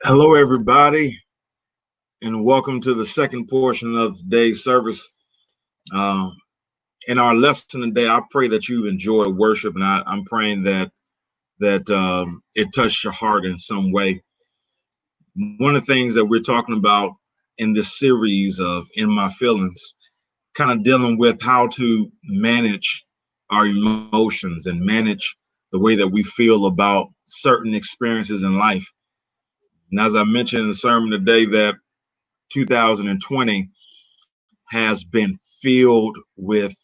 Hello, everybody, and welcome to the second portion of today's service. Um, in our lesson today, I pray that you enjoy worship, and I'm praying that it touched your heart in some way. One of the things that we're talking about in this series of In My Feelings, kind of dealing with how to manage our emotions and manage the way that we feel about certain experiences in life. And as I mentioned in the sermon today, that 2020 has been filled with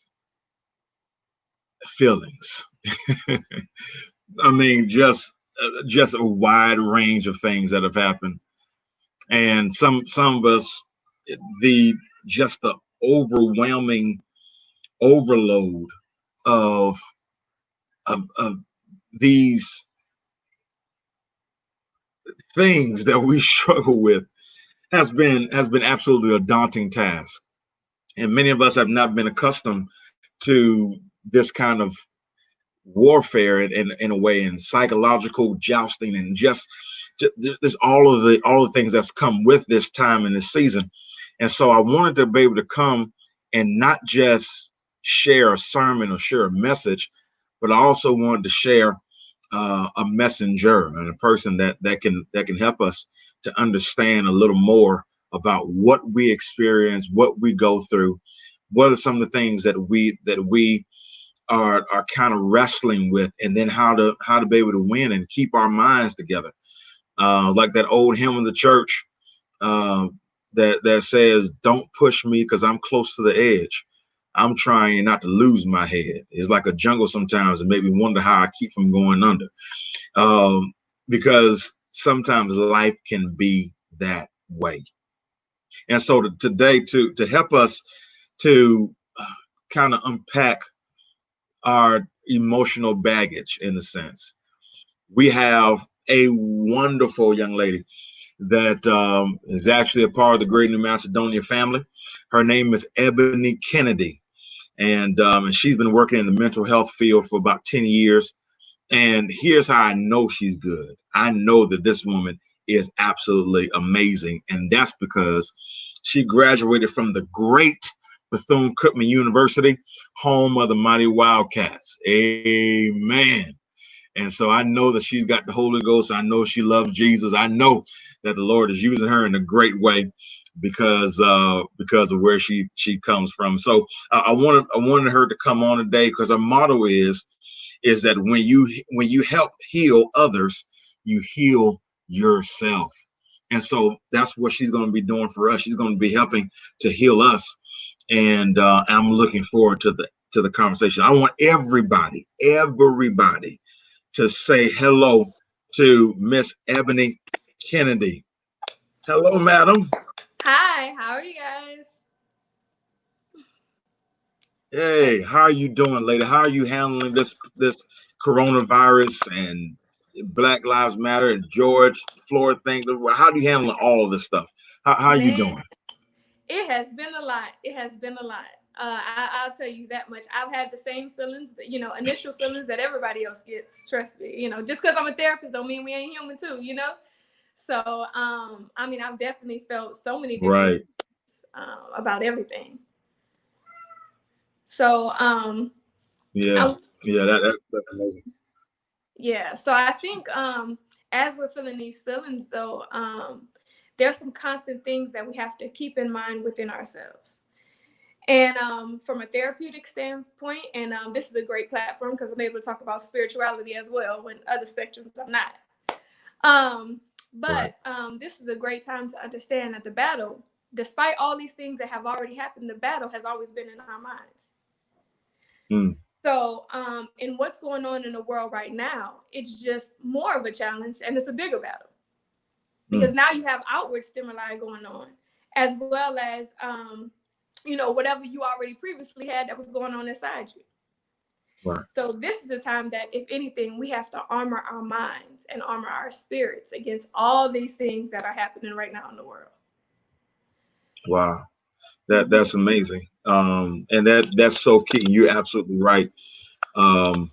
feelings. I mean, just a wide range of things that have happened, and some of us, the just the overwhelming overload of of these things that we struggle with has been absolutely a daunting task, and many of us have not been accustomed to this kind of warfare in a way, and psychological jousting, and just there's all the things that's come with this time and this season. And so I wanted to be able to come and not just share a sermon or share a message, but I also wanted to share a messenger and a person that can help us to understand a little more about what we experience, what we go through, what are some of the things that we are kind of wrestling with, and then how to be able to win and keep our minds together. Like that old hymn of the church uh, that says, "Don't push me because I'm close to the edge. I'm trying not to lose my head." It's like a jungle sometimes, and maybe wonder how I keep from going under. Because sometimes life can be that way. And so today, to help us to kind of unpack our emotional baggage, in a sense, we have a wonderful young lady that is actually a part of the Great New Macedonia family. Her name is Ebony Kennedy, and she's been working in the mental health field for about 10 years. And here's how I know she's good. I know that this woman is absolutely amazing, and that's because she graduated from the great Bethune-Cookman University, home of the mighty Wildcats. Amen. And so I know that she's got the Holy Ghost. I know she loves Jesus. I know that the Lord is using her in a great way because of where she comes from. So I wanted her to come on today because her motto is that when you help heal others, you heal yourself. And so that's what she's going to be doing for us. She's going to be helping to heal us, and I'm looking forward to the conversation. I want everybody to say hello to Miss Ebony Kennedy. Hello, madam. Hi, how are you guys? Hey, how are you doing, lady? How are you handling this coronavirus and Black Lives Matter and George Floyd thing? How do you handle all of this stuff? How are you Man, doing? it has been a lot. It has been a lot. I'll tell you that much. I've had the same feelings, initial feelings that everybody else gets. Trust me. Just because I'm a therapist don't mean we ain't human too. So, I've definitely felt so many different Right. things, about everything. So, Yeah. I, Yeah. That's amazing. yeah. So I think, as we're feeling these feelings, though, there's some constant things that we have to keep in mind within ourselves. And from a therapeutic standpoint, and this is a great platform because I'm able to talk about spirituality as well when other spectrums I'm not. Um, Right. but this is a great time to understand that the battle, despite all these things that have already happened, the battle has always been in our minds. Mm. So, in what's going on in the world right now, it's just more of a challenge and it's a bigger battle because Mm. now you have outward stimuli going on, as well as, whatever you already previously had that was going on inside you. Right. So this is the time that, if anything, we have to armor our minds and armor our spirits against all these things that are happening right now in the world. Wow. That's amazing. And that's so key. You're absolutely right. I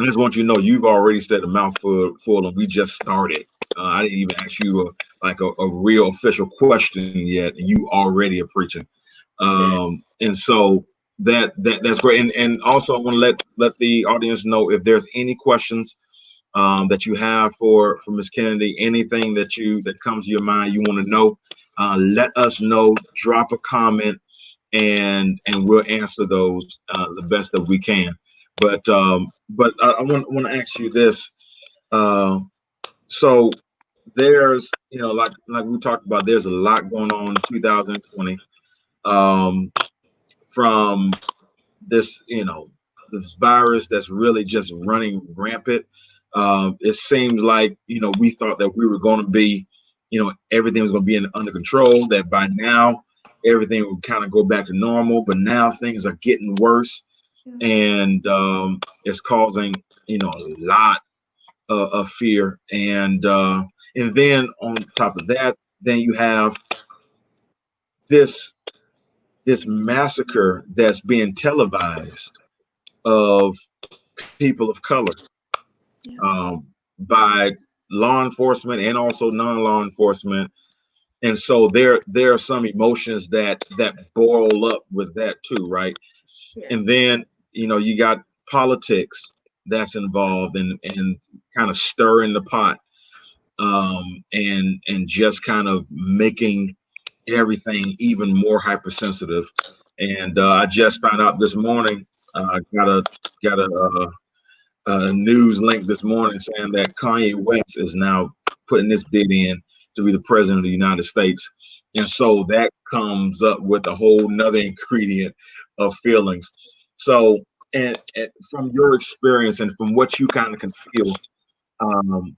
just want you to know you've already said a mouthful, and we just started. I didn't even ask you a real official question yet, and you already are preaching. And so that's great. And also, I want to let the audience know if there's any questions that you have for Ms. Kennedy, anything that comes to your mind, you want to know, let us know. Drop a comment, and we'll answer those the best that we can. But I want to ask you this. Uh, so there's like we talked about, there's a lot going on in 2020, um, from this this virus that's really just running rampant. It seems like we thought that we were going to be, everything was going to be under control. That by now everything would kind of go back to normal, but now things are getting worse, and it's causing a lot of fear, and then on top of that, then you have this massacre that's being televised of people of color, Yeah. by law enforcement and also non-law enforcement. And so there are some emotions that boil up with that too, right? Yeah. And then you got politics that's involved, and kind of stirring the pot, and just kind of making everything even more hypersensitive. And I just found out this morning, got a news link this morning saying that Kanye West is now putting this bid in to be the president of the United States. And so that comes up with a whole nother ingredient of feelings. So, and from your experience and from what you kind of can feel, um,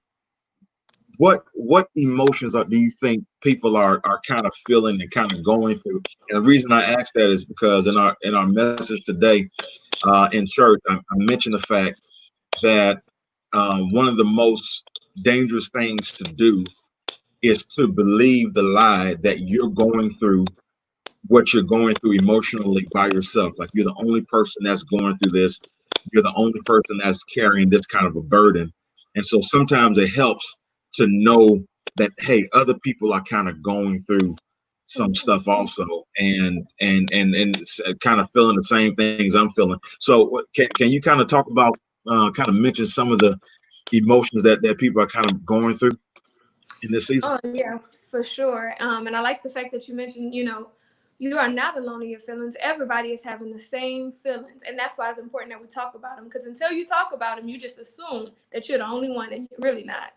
what emotions do you think people are kind of feeling and kind of going through? And the reason I ask that is because in our message today, in church, I mentioned the fact that one of the most dangerous things to do is to believe the lie that you're going through what you're going through emotionally by yourself. Like you're the only person that's going through this. You're the only person that's carrying this kind of a burden. And so sometimes it helps to know that, hey, other people are kind of going through some stuff also, and kind of feeling the same things I'm feeling. So can you kind of talk about, kind of mention some of the emotions that people are kind of going through in this season? Oh yeah, for sure. And I like the fact that you mentioned, you are not alone in your feelings. Everybody is having the same feelings, and that's why it's important that we talk about them. Because until you talk about them, you just assume that you're the only one, and you're really not.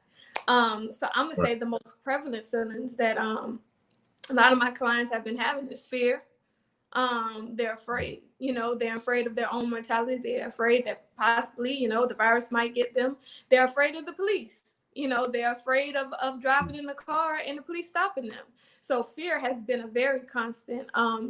So I'm gonna Right. say the most prevalent feelings that a lot of my clients have been having is fear. They're afraid. They're afraid of their own mortality. They're afraid that possibly, the virus might get them. They're afraid of the police. They're afraid of driving in the car and the police stopping them. So fear has been a very constant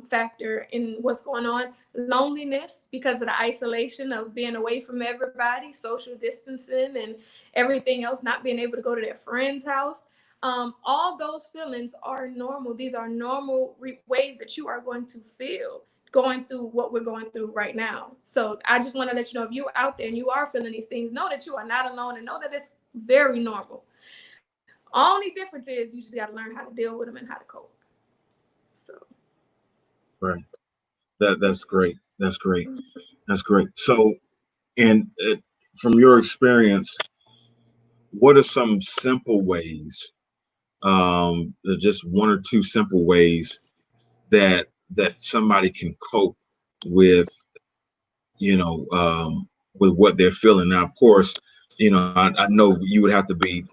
factor in what's going on. Loneliness, because of the isolation of being away from everybody, social distancing, and everything else, not being able to go to their friend's house. All those feelings are normal. These are normal ways that you are going to feel going through what we're going through right now. So I just want to let you know, if you're out there and you are feeling these things, know that you are not alone, and know that it's very normal. Only difference is you just got to learn how to deal with them and how to cope. So, Right. That's great. That's great. That's great. So, and from your experience, what are some simple ways, just one or two simple ways that somebody can cope with, with what they're feeling? Now, of course, I know you would have to be,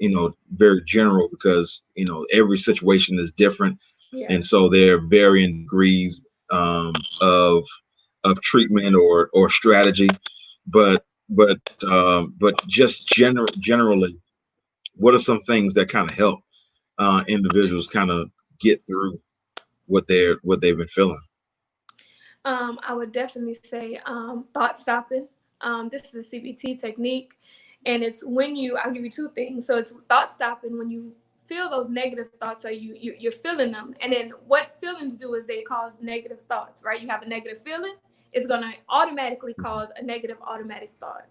very general, because every situation is different, yeah. and so there are varying degrees, of treatment or strategy, but but just generally, what are some things that kind of help individuals kind of get through what they've been feeling? I would definitely say thought stopping. This is a CBT technique, and it's when I'll give you two things. So it's thought stopping when you feel those negative thoughts, or you're feeling them, and then what feelings do is they cause negative thoughts, right? You have a negative feeling, it's gonna automatically cause a negative automatic thought.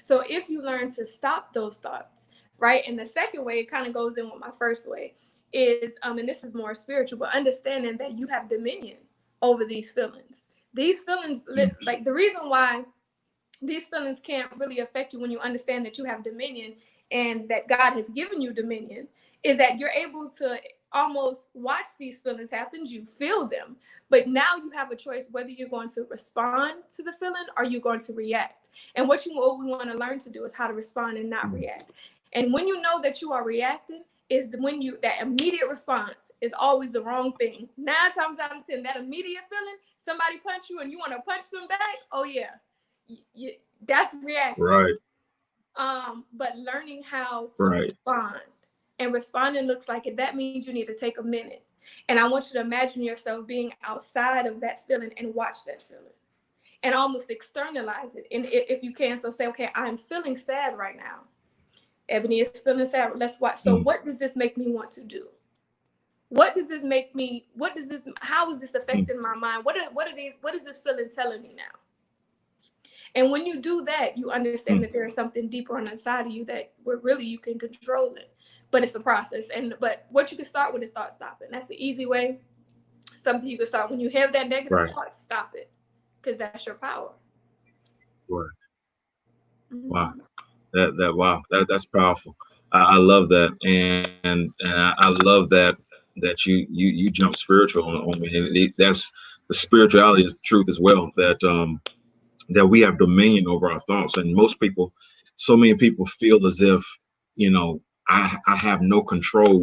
So if you learn to stop those thoughts, right? And the second way, it kind of goes in with my first way, is and this is more spiritual, but understanding that you have dominion over these feelings. These feelings, like the reason why these feelings can't really affect you when you understand that you have dominion and that God has given you dominion, is that you're able to almost watch these feelings happen. You feel them, but now you have a choice whether you're going to respond to the feeling or you're going to react. And what we want to learn to do is how to respond and not react. And when you know that you are reacting, is when that immediate response is always the wrong thing. 9 times out of 10, that immediate feeling, somebody punch you and you want to punch them back. Oh yeah, that's reacting. Right. But learning how to respond, and responding looks like it. That means you need to take a minute, and I want you to imagine yourself being outside of that feeling and watch that feeling, and almost externalize it. And if you can, so say, okay, I'm feeling sad right now. Ebony is feeling sad. Let's watch. So what does this make me want to do? What does this make me? How is this affecting my mind? What is this feeling telling me now? And when you do that, you understand that there is something deeper on the inside of you that where really you can control it. But it's a process. But what you can start with is thought stopping. That's the easy way. Something you can start when you have that negative thought, stop it, because that's your power. Right. Wow. Wow. That's powerful. I love that, and I love that you jump spiritual on me. And that's the spirituality is the truth as well. That we have dominion over our thoughts, and so many people feel as if I have no control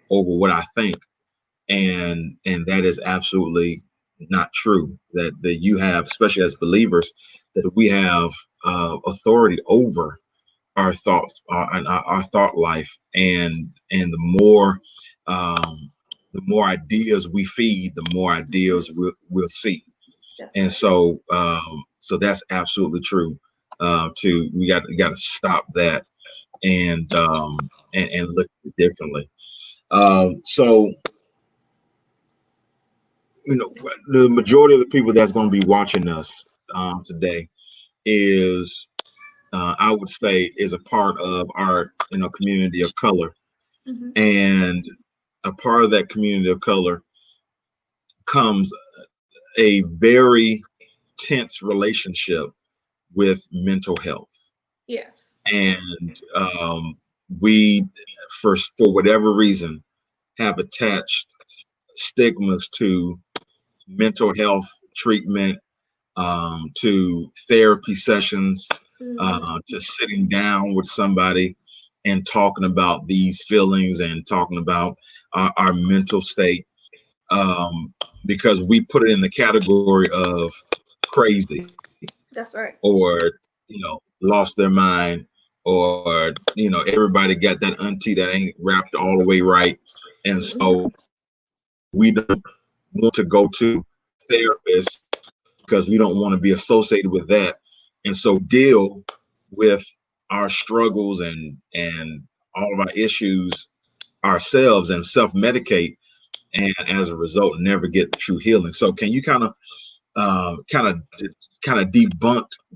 over what I think, and that is absolutely not true. That you have, especially as believers, that we have authority over our thoughts and our thought life, and the more ideas we feed, the more ideas we'll see. And so that's absolutely true. We got to stop that and look at it differently. So the majority of the people that's going to be watching us today is I would say is a part of our community of color, and a part of that community of color comes a very tense relationship with mental health. Yes. And we, for whatever reason, have attached stigmas to mental health treatment, to therapy sessions, to sitting down with somebody and talking about these feelings and talking about our mental state, because we put it in the category of crazy. That's right. Or lost their mind, or everybody got that auntie that ain't wrapped all the way right, and so we don't want to go to therapists because we don't want to be associated with that, and so deal with our struggles and all of our issues ourselves and self-medicate, and as a result never get the true healing. So can you kind of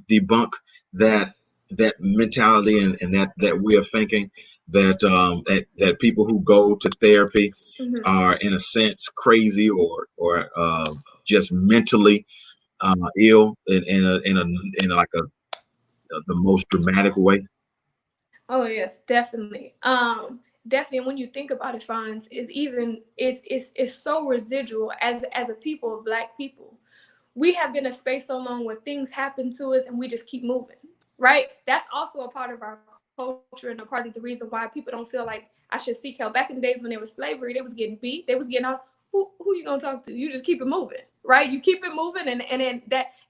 debunk that mentality and that way of thinking, that people who go to therapy are in a sense crazy or just mentally ill in like the most dramatic way? Oh yes, definitely. Definitely. And when you think about it, Fonz, it's so residual as a people of Black people. We have been in a space so long where things happen to us and we just keep moving, right? That's also a part of our culture and a part of the reason why people don't feel like I should seek help. Back in the days when there was slavery, they was getting beat, they was getting off. Who you gonna talk to? You just keep it moving, right? You keep it moving, and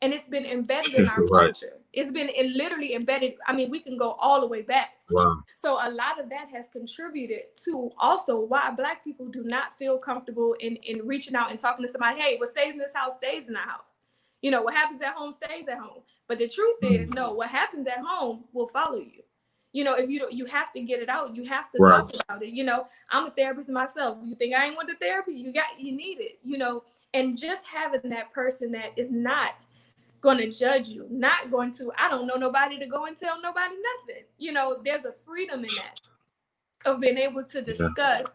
it's been embedded in our culture. It's been literally embedded. I mean, we can go all the way back. Wow. So a lot of that has contributed to also why Black people do not feel comfortable in reaching out and talking to somebody. Hey, what stays in this house stays in the house. What happens at home stays at home. But the truth is, no, what happens at home will follow you. If you have to get it out, you have to talk about it. I'm a therapist myself. You think I ain't went to therapy? You need it. And just having that person that is not going to judge you, not going to, I don't know nobody to go and tell nobody nothing. There's a freedom in that. of being able to Yeah. discuss,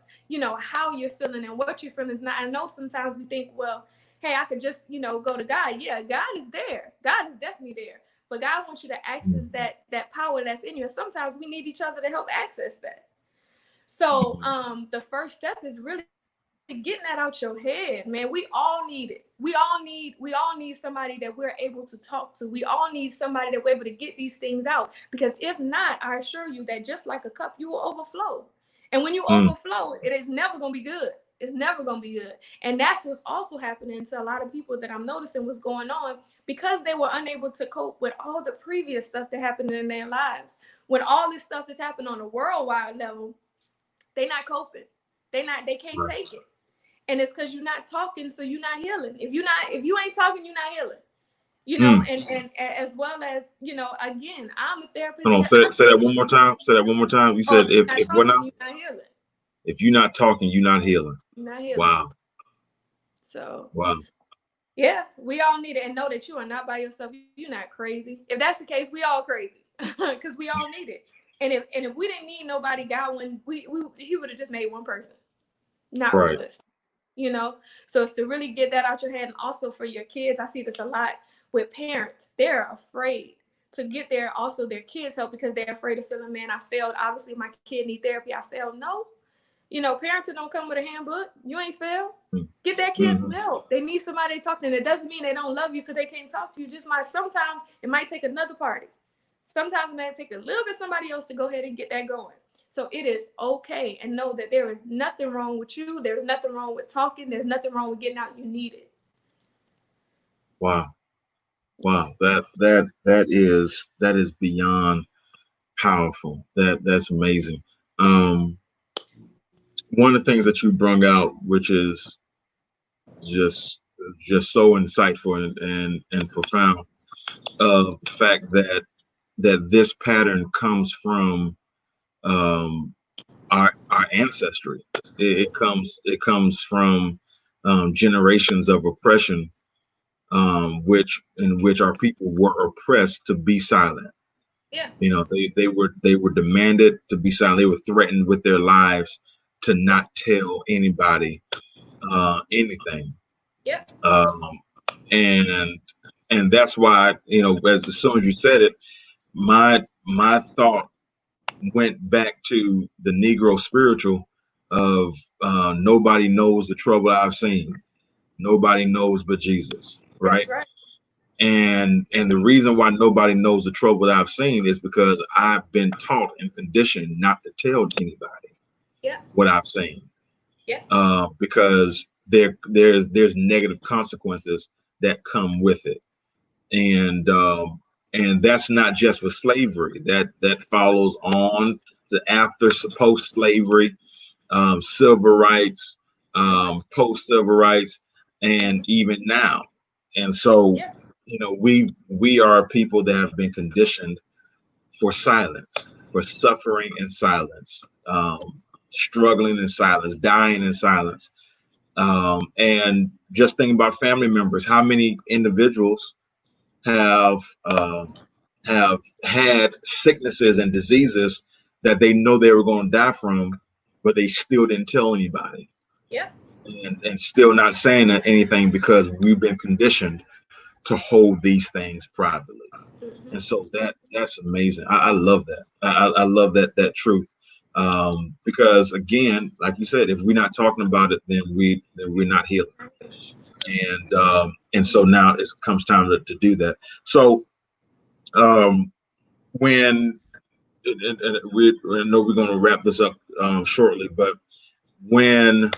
how you're feeling and what you're feeling. Now, I know sometimes we think, well, hey, I could just, go to God. Yeah, God is there. God is definitely there. But God wants you to access Mm. that power that's in you. And sometimes we need each other to help access that. So Mm. the first step is really getting that out your head, man. We all need it. We all need somebody that we're able to talk to. We all need somebody that we're able to get these things out. Because if not, I assure you that just like a cup, you will overflow. And when you Mm. overflow, it is never gonna be good. It's never gonna be good. And that's what's also happening to a lot of people that I'm noticing what's going on because they were unable to cope with all the previous stuff that happened in their lives. When all this stuff is happening on a worldwide level, they not coping. They can't Right. take it. And it's because you're not talking, so you're not healing. If you ain't talking, you're not healing. Mm. And as well as, again, I'm a therapist. Hold on. Yeah, Say that one more time. Say that one more time. You oh, said if you're not if what talking, now? you're not healing. If you're not talking, you're not healing. You're not healing. Wow. So Wow. yeah, we all need it, and know that you are not by yourself. You're not crazy. If that's the case, we all crazy because we all need it. And if we didn't need nobody, God, when he would have just made one person. Not Right. realistic. So it's to really get that out your head. And also for your kids, I see this a lot with parents. They're afraid to get their kids help because they're afraid of feeling, man, I failed. Obviously my kid need therapy. I failed. No, parenting don't come with a handbook. You ain't failed. Get that kid some Mm-hmm. help. They need somebody to talk to. And it doesn't mean they don't love you because they can't talk to you. Sometimes it might take another party. Sometimes it might take a little bit somebody else to go ahead and get that going. So it is okay, and know that there is nothing wrong with you. There's nothing wrong with talking. There's nothing wrong with getting out. You need it. Wow. Wow. That is beyond powerful. That's amazing. Um, One of the things that you brung out, which is just just so insightful and profound, of the fact that this pattern comes from um, our ancestry. It comes from generations of oppression, which our people were oppressed to be silent. Yeah. They were demanded to be silent. They were threatened with their lives to Yeah. not tell anybody anything. Yeah. Um, and and that's why, as soon as you said it, my thought went back to the Negro spiritual of nobody knows the trouble I've seen. Nobody knows but Jesus, That's right? right. And the reason why nobody knows the trouble that I've seen is because I've been taught and conditioned not to tell anybody Yeah. what I've seen, Yeah. because there's negative consequences that come with it, and that's not just with slavery. That follows on to after post slavery, civil rights, Mm-hmm. post civil rights, and even now. And so, Yeah. we are people that have been conditioned for silence, for suffering in silence, struggling in silence, dying in silence. And just thinking about family members, how many individuals have have had sicknesses and diseases that they know they were going to die from, but they still didn't tell anybody, Yeah. and still not saying anything because we've been conditioned to hold these things privately. And Mm-hmm. so that's amazing. I love that. I love that truth. Because again, like you said, if we're not talking about it, then we're not healing. And so now it comes time to do that. So um, when and I know we're going to wrap this up shortly, but when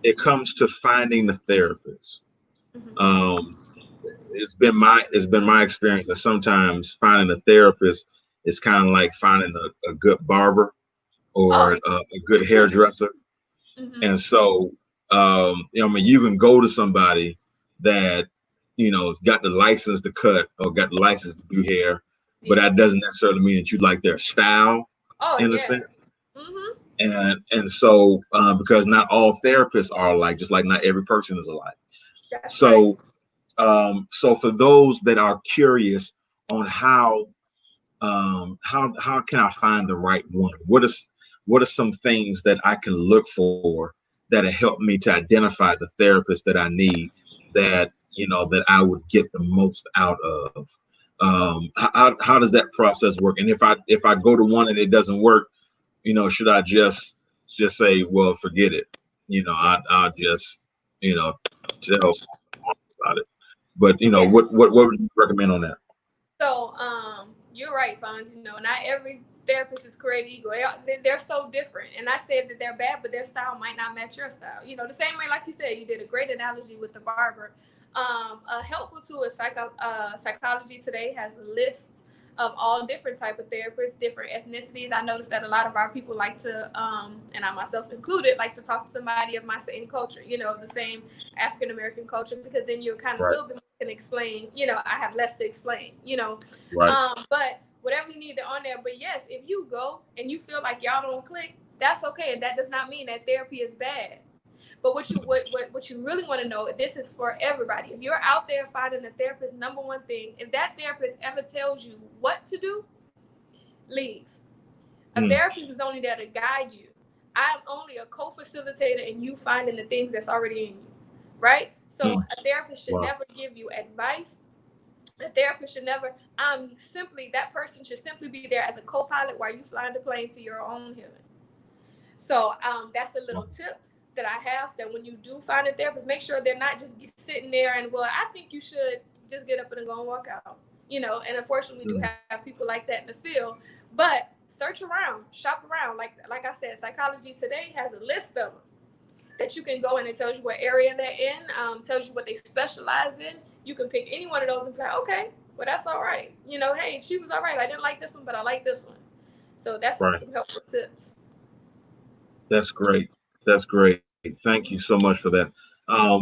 it comes to finding the therapist, Mm-hmm. um, it's been my experience that sometimes finding a therapist is kind of like finding a good barber Oh, or a good hairdresser. mm-hmm. And so, I mean, you can go to somebody that, has got the license to cut or got the license to do hair, but Yeah. that doesn't necessarily mean that you like their style Oh, in a yeah. sense. Mm-hmm. And so, because not all therapists are alike, just like not every person is alike. That's right. So, so for those that are curious on how can I find the right one? what are some things that I can look for that'll help me to identify the therapist that I need, that that I would get the most out of. How does that process work? And if I go to one and it doesn't work, should I just say, well, forget it? I'll just tell about it. But Yeah. what would you recommend on that? So, you're right, Fonz. Not every therapist is created equal. They're so different. And I said that they're bad, but their style might not match your style. The same way, like you said, you did a great analogy with the barber. A helpful tool is Psychology Today has a list of all different type of therapists, different ethnicities. I noticed that a lot of our people like to, and I myself included, like to talk to somebody of my same culture, the same African American culture, because then you're kind of a Right, little bit can explain. I have less to explain. right. But whatever you need, they're on there. But yes, if you go and you feel like y'all don't click, that's okay, and that does not mean that therapy is bad. But what you really want to know, this is for everybody. If you're out there finding a therapist, number one thing, if that therapist ever tells you what to do, leave. A Mm, therapist is only there to guide you. I'm only a co-facilitator in you finding the things that's already in you, right? So mm. a therapist should Wow. never give you advice. A therapist should never, that person should simply be there as a co-pilot while you flying the plane to your own healing. So that's a little Wow. tip that I have, so that when you do find a therapist, make sure they're not just sitting there and, well, I think you should just get up and go and walk out. And unfortunately, we do Mm, have people like that in the field. But search around, shop around. Like I said, Psychology Today has a list of them that you can go in. It tells you what area they're in, tells you what they specialize in. You can pick any one of those and be like, okay, well, that's all right. Hey, she was all right. I didn't like this one, but I like this one. So that's just right. some helpful tips. That's great. That's great. Thank you so much for that.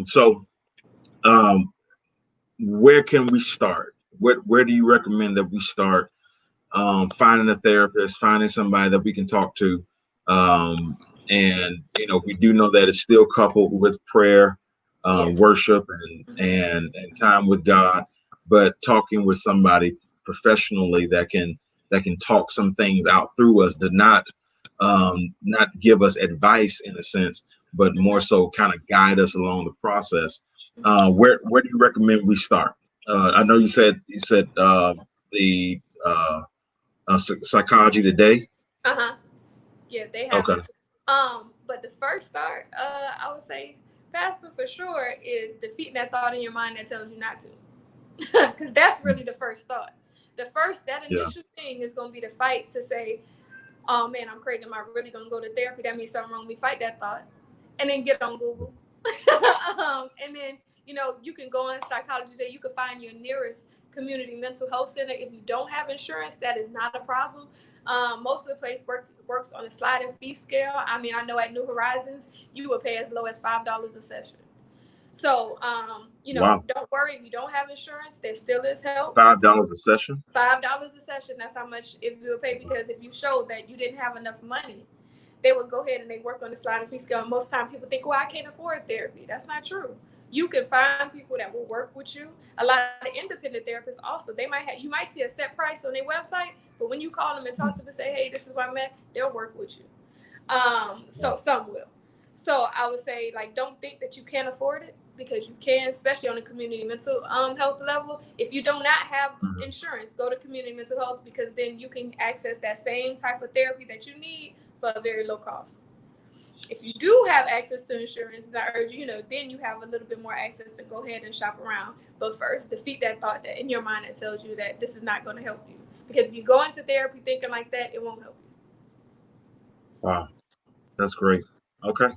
So um, where can we start? Where do you recommend that we start, finding a therapist, finding somebody that we can talk to? Um, and we do know that it's still coupled with prayer, Yeah. worship, and time with God, but talking with somebody professionally that can talk some things out through us, to not give us advice in a sense, but more so kind of guide us along the process. Where do you recommend we start? I know you said the Psychology Today. Uh-huh. Yeah, they have Okay. it. But the first start, I would say, Pastor, for sure, is defeating that thought in your mind that tells you not to. Because that's really the first thought. That Yeah. initial thing is going to be the fight to say, oh man, I'm crazy. Am I really going to go to therapy? That means something wrong with me. Fight that thought. And then get on Google. And then, you can go on Psychology Today. You can find your nearest community mental health center. If you don't have insurance, that is not a problem. Most of the place works on a sliding fee scale. I know at New Horizons, you will pay as low as $5 a session. So, Wow. don't worry if you don't have insurance. There still is help. $5 a session. $5 a session. That's how much if you would pay, because if you showed that you didn't have enough money, they would go ahead and they work on the sliding fee scale. And most time people think, well, I can't afford therapy. That's not true. You can find people that will work with you. A lot of independent therapists also, you might see a set price on their website, but when you call them and talk to them and say, hey, this is what I'm at, they'll work with you. So some will. So I would say, don't think that you can't afford it, because you can, especially on the community mental health level. If you do not have Mhm. insurance, go to community mental health, because then you can access that same type of therapy that you need for a very low cost. If you do have access to insurance, I urge you, then you have a little bit more access to go ahead and shop around. But first, defeat that thought that in your mind that tells you that this is not going to help you. Because if you go into therapy thinking like that, it won't help you. Wow. That's great. Okay.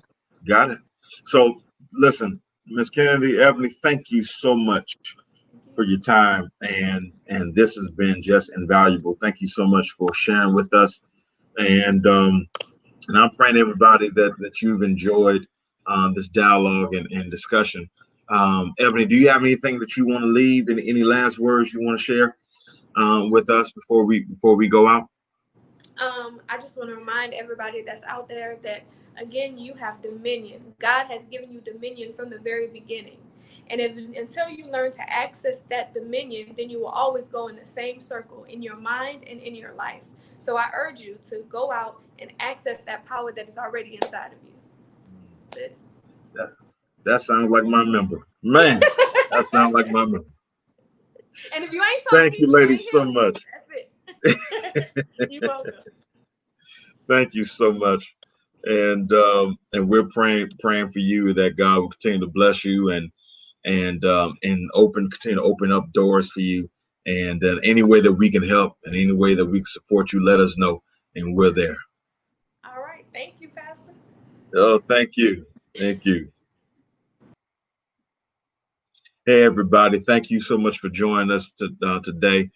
Got it. So listen, Miss Kennedy, Ebony, thank you so much for your time, and this has been just invaluable. Thank you so much for sharing with us, and I'm praying everybody that you've enjoyed this dialogue and discussion. Ebony, do you have anything that you want to leave? Any last words you want to share with us before we go out? I just want to remind everybody that's out there that, again, you have dominion. God has given you dominion from the very beginning. And until you learn to access that dominion, then you will always go in the same circle in your mind and in your life. So I urge you to go out, and access that power that is already inside of you. That's it. That sounds like my member. Man, that sounds like my member. And if you ain't Thank talking, you, you ladies, ain't so him. much. That's it. You're welcome. Thank you so much. And we're praying for you that God will continue to bless you and continue to open up doors for you. And any way that we can help and any way that we can support you, let us know, and we're there. All right. Thank you, Pastor. Oh, thank you. Thank you. Hey, everybody. Thank you so much for joining us today.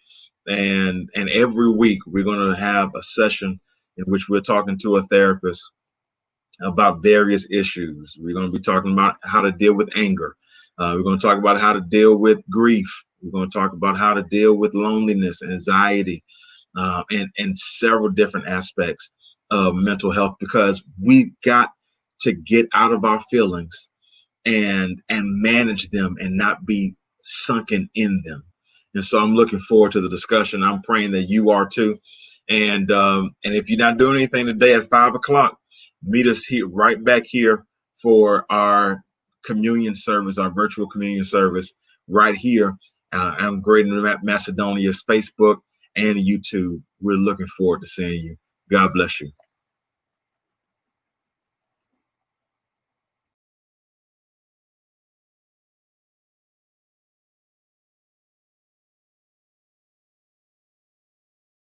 And every week we're going to have a session in which we're talking to a therapist about various issues. We're going to be talking about how to deal with anger. We're going to talk about how to deal with grief. We're going to talk about how to deal with loneliness, anxiety, and several different aspects of mental health, because we've got to get out of our feelings and manage them and not be sunken in them. And so I'm looking forward to the discussion. I'm praying that you are too. And if you're not doing anything today at 5:00, meet us here, right back here, for our communion service, our virtual communion service, right here on Great Macedonia's Facebook and YouTube. We're looking forward to seeing you. God bless you.